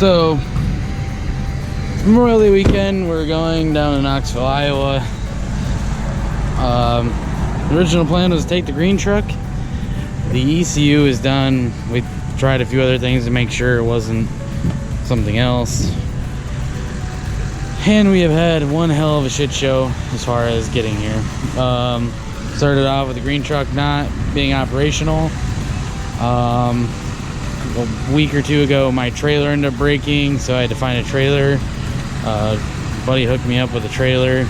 So, Memorial Day weekend, we're going down to Knoxville, Iowa. The original plan was to take the green truck. The ECU is done. We tried a few other things to make sure it wasn't something else. And we have had one hell of a shit show as far as getting here. Started off with the green truck not being operational. A week or two ago, my trailer ended up breaking, so I had to find a trailer. Buddy hooked me up with a trailer.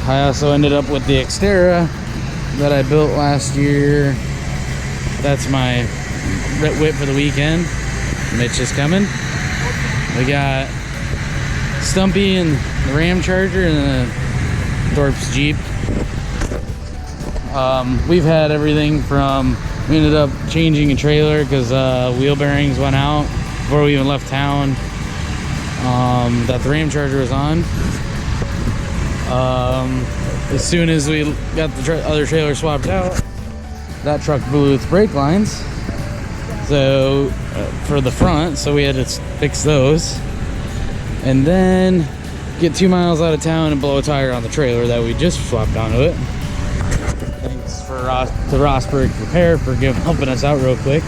I also ended up with the Xterra that I built last year. That's my whip for the weekend. Mitch is coming. We got Stumpy and the Ram Charger and the Thorpe's Jeep. We've had everything from, we ended up changing a trailer because wheel bearings went out before we even left town, that the Ram Charger was on. As soon as we got the other trailer swapped out, that truck blew its brake lines, so for the front, so we had to fix those, and then get 2 miles out of town and blow a tire on the trailer that we just swapped onto it. Thanks for to Rosberg Repair for helping us out real quick.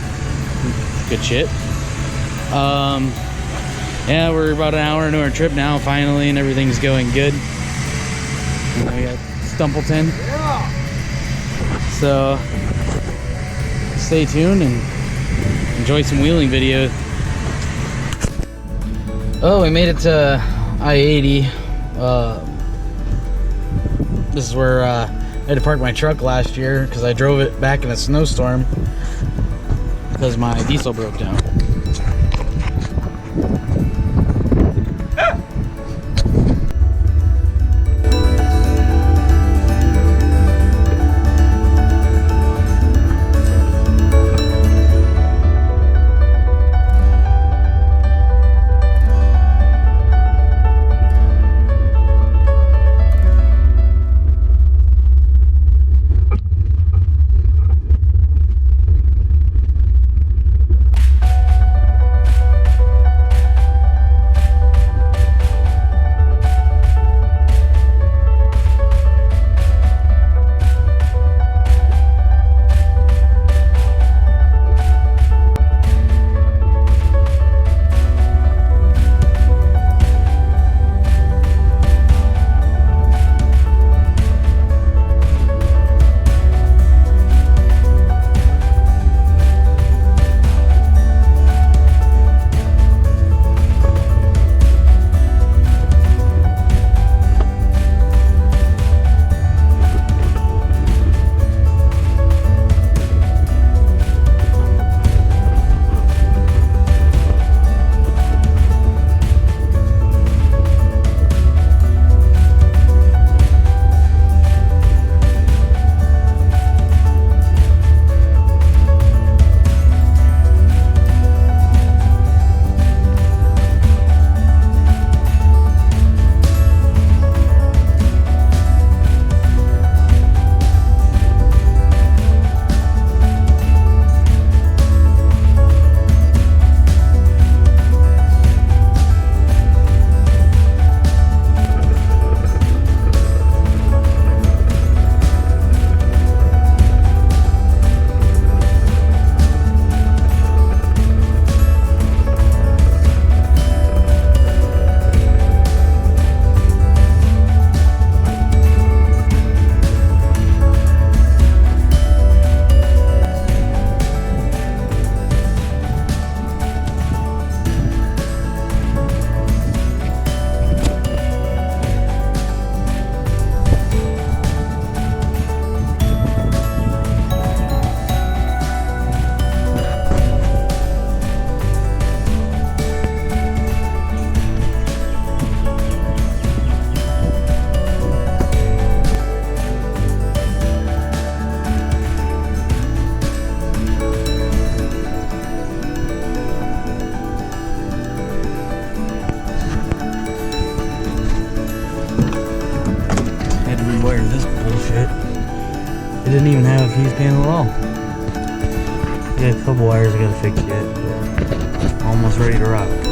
Good shit. Yeah, we're about an hour into our trip now finally, and everything's going good. And we got Stumpleton. So stay tuned and enjoy some wheeling videos. Oh, we made it to I-80. This is where I had to park my truck last year because I drove it back in a snowstorm because my diesel broke down. It didn't even have a fuse panel at all. Yeah, a couple wires I gotta fix yet, but almost ready to rock.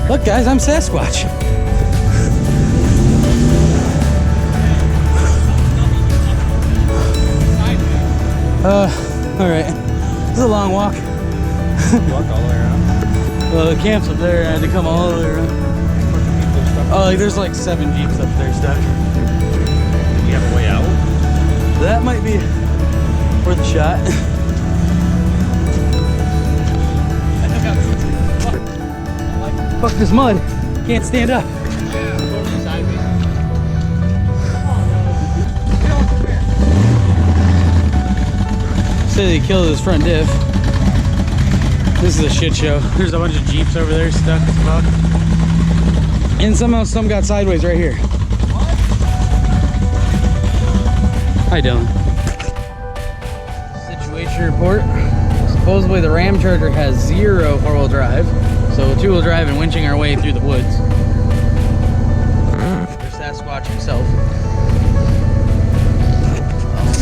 Look guys, I'm Sasquatch. Alright. This is a long walk. Walk all the way around. Well, the camp's up there, I had to come all the way around. Oh, like there's like 7 Jeeps up there stuck. You have a way out? That might be worth a shot. Fuck this mud. Can't stand up. Say they killed his front diff. This is a shit show. There's a bunch of Jeeps over there stuck as fuck. And somehow some got sideways right here. Hi Dylan. Situation report. Supposedly the Ram Charger has 0 4-wheel drive. So 2-wheel drive and winching our way through the woods. There's Sasquatch himself.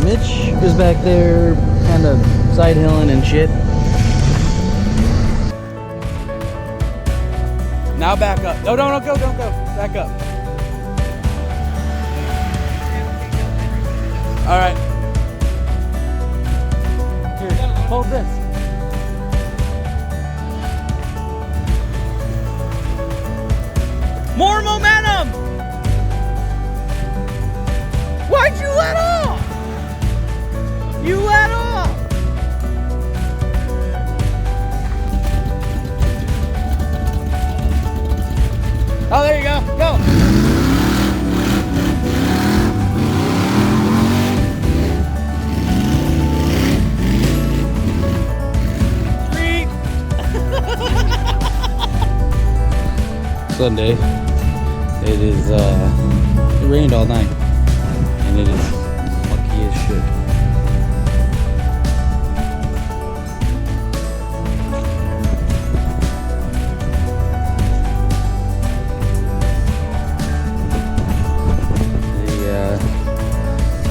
Mitch is back there kind of side hilling and shit. Now back up. No, don't go. Back up. All right. Here, hold this. More momentum! Why'd you let off? You let off! Oh, there you go. Go! Sunday. It is, it rained all night. And it is lucky as shit.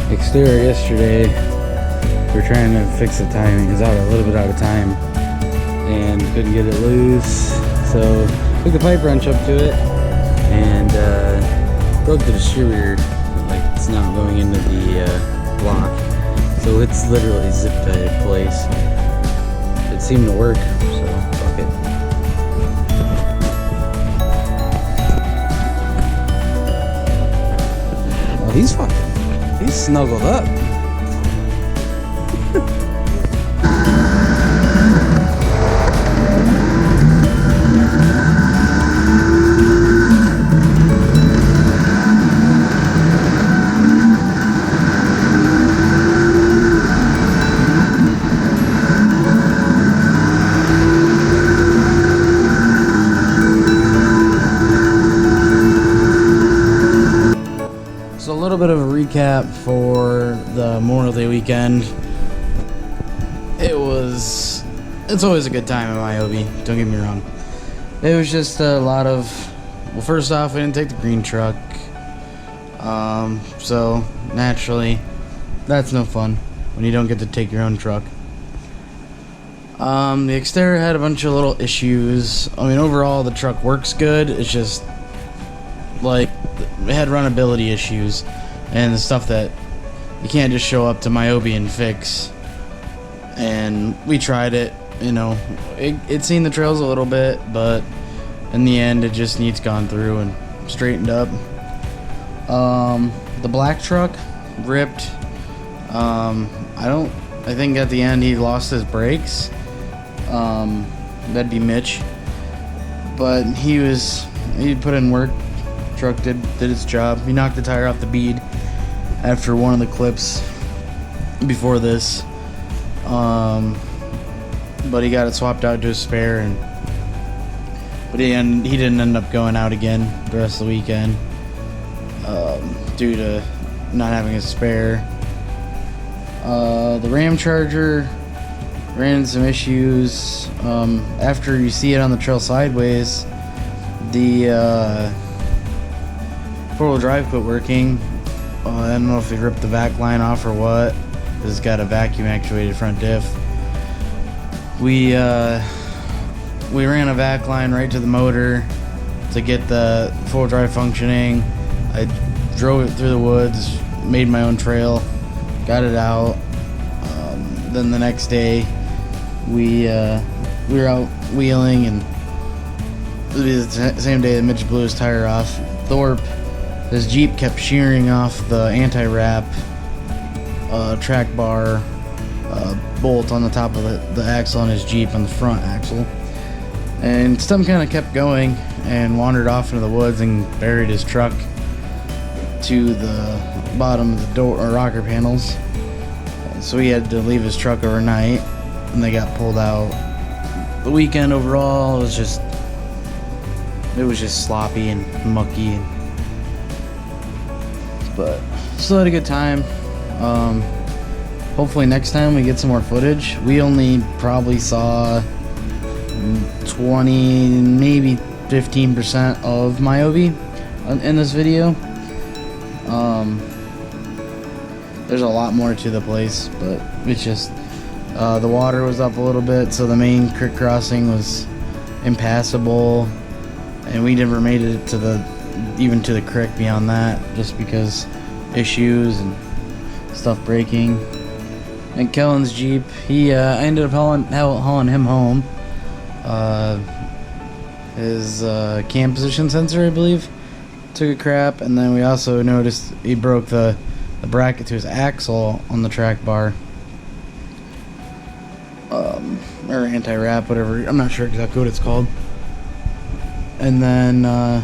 The exterior yesterday, we were trying to fix the timing. It was a little bit out of time. And couldn't get it loose. So, took the pipe wrench up to it. And broke the distributor, like it's not going into the block, so it's literally zip tied in place. It seemed to work, so fuck it. Oh, he's snuggled up. So a little bit of a recap for the Memorial Day weekend. It's always a good time in my OB, don't get me wrong. It was just a lot of, well, first off, we didn't take the green truck. So naturally, that's no fun when you don't get to take your own truck. The exterior had a bunch of little issues. I mean, overall, the truck works good. It's just, like, it had runnability issues and the stuff that you can't just show up to Myobi and fix. And we tried it, you know, it's seen the trails a little bit, but in the end it just needs gone through and straightened up. The black truck ripped. I think at the end he lost his brakes. That'd be Mitch, but he put in work. Truck did its job. He knocked the tire off the bead after one of the clips before this, but he got it swapped out to a spare, but he didn't end up going out again the rest of the weekend due to not having a spare. The Ram Charger ran into some issues. After you see it on the trail sideways, the 4-wheel drive quit working. I don't know if he ripped the vac line off or what, because it's got a vacuum actuated front diff. We ran a vac line right to the motor, to get the full drive functioning. I drove it through the woods, made my own trail, got it out. Then the next day we were out wheeling, and it was the same day that Mitch blew his tire off. Thorpe, his Jeep kept shearing off the anti-wrap track bar bolt on the top of the axle on his Jeep, on the front axle. And Stum kind of kept going and wandered off into the woods and buried his truck to the bottom of the door or rocker panels. So he had to leave his truck overnight, and they got pulled out. The weekend overall was just sloppy and mucky, but still had a good time. Hopefully next time we get some more footage. We only probably saw 20, maybe 15% of Myobi in this video. There's a lot more to the place, but it's just the water was up a little bit, so the main creek crossing was impassable, and we never made it to even to the creek beyond that, just because issues and stuff breaking. And Kellen's Jeep, I ended up hauling him home. His cam position sensor, I believe, took a crap, and then we also noticed he broke the bracket to his axle on the track bar, or anti-wrap, whatever. I'm not sure exactly what it's called. And then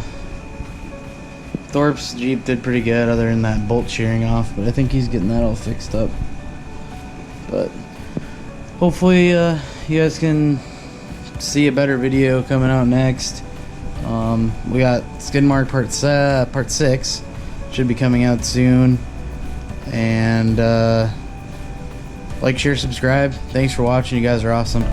Thorpe's Jeep did pretty good, other than that bolt shearing off, but I think he's getting that all fixed up. But hopefully you guys can see a better video coming out next. We got Skidmark part 6 should be coming out soon. And like, share, subscribe. Thanks for watching. You guys are awesome.